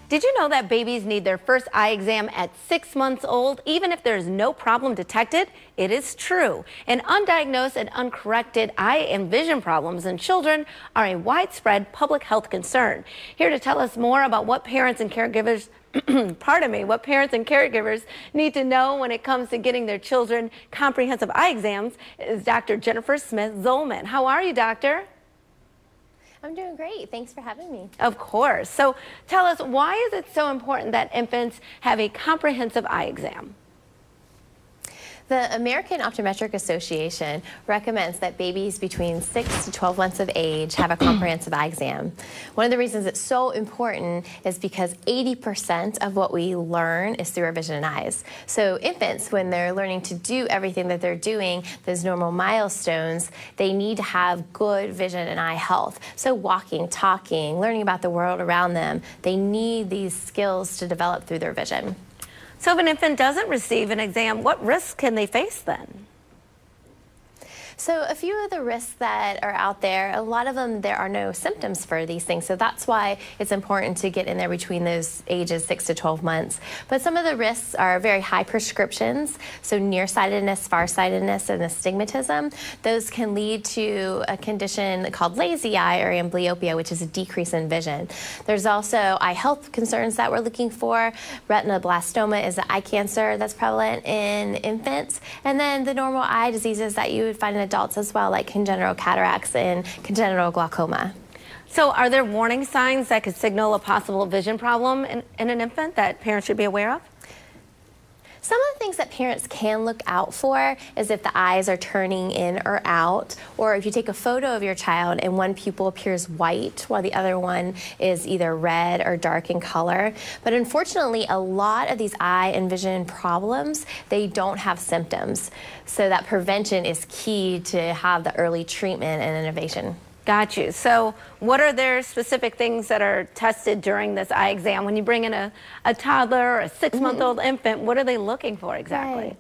Did you know that babies need their first eye exam at 6 months old, even if there is no problem detected? It is true. And undiagnosed and uncorrected eye and vision problems in children are a widespread public health concern. Here to tell us more about what parents and caregivers what parents and caregivers need to know when it comes to getting their children comprehensive eye exams is Dr. Jennifer Smith-Zolman. How are you, doctor? I'm doing great. Thanks for having me. Of course. So tell us, why is it so important that infants have a comprehensive eye exam? The American Optometric Association recommends that babies between 6 to 12 months of age have a comprehensive eye exam. One of the reasons it's so important is because 80% of what we learn is through our vision and eyes. So infants, when they're learning to do everything that they're doing, those normal milestones, they need to have good vision and eye health. So walking, talking, learning about the world around them, they need these skills to develop through their vision. So if an infant doesn't receive an exam, what risks can they face then? So a few of the risks that are out there, a lot of them, there are no symptoms for these things. So that's why it's important to get in there between those ages 6 to 12 months. But some of the risks are very high prescriptions. So nearsightedness, farsightedness, and astigmatism. Those can lead to a condition called lazy eye or amblyopia, which is a decrease in vision. There's also eye health concerns that we're looking for. Retinoblastoma is an eye cancer that's prevalent in infants. And then the normal eye diseases that you would find in adults as well, like congenital cataracts and congenital glaucoma. So are there warning signs that could signal a possible vision problem in an infant that parents should be aware of? Some of the things that parents can look out for is if the eyes are turning in or out, or if you take a photo of your child and one pupil appears white while the other one is either red or dark in color. But unfortunately, a lot of these eye and vision problems, they don't have symptoms. So that prevention is key to have the early treatment and innovation. Got you. So what are there specific things that are tested during this eye exam? When you bring in a toddler or a 6-month-old infant, what are they looking for exactly? Right.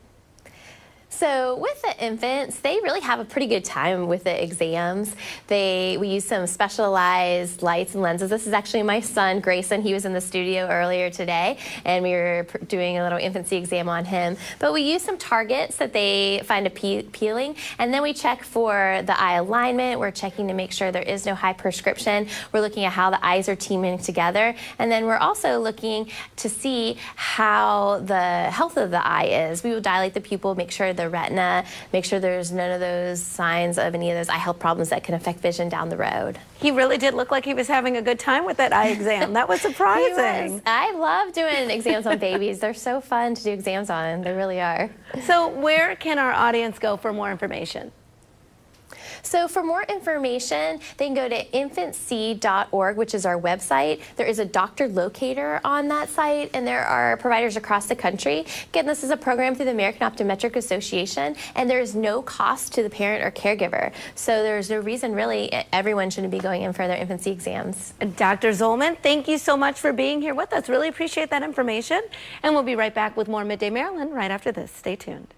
So with the infants, they really have a pretty good time with the exams. We use some specialized lights and lenses. This is actually my son, Grayson. He was in the studio earlier today, and we were doing a little InfantSEE exam on him. But we use some targets that they find appealing, and then we check for the eye alignment. We're checking to make sure there is no high prescription. We're looking at how the eyes are teaming together, and then we're also looking to see how the health of the eye is. We will dilate the pupil, make sure the retina, make sure there's none of those signs of any of those eye health problems that can affect vision down the road. He really did look like he was having a good time with that eye exam. That was surprising. He was. I love doing exams on babies. They're so fun to do exams on. They really are. So where can our audience go for more information? So for more information, they can go to InfantSEE.org, which is our website. There is a doctor locator on that site, and there are providers across the country. Again, this is a program through the American Optometric Association, and there is no cost to the parent or caregiver. So there's no reason, really, everyone shouldn't be going in for their InfantSEE exams. Dr. Zolman, thank you so much for being here with us. Really appreciate that information. And we'll be right back with more Midday Maryland right after this. Stay tuned.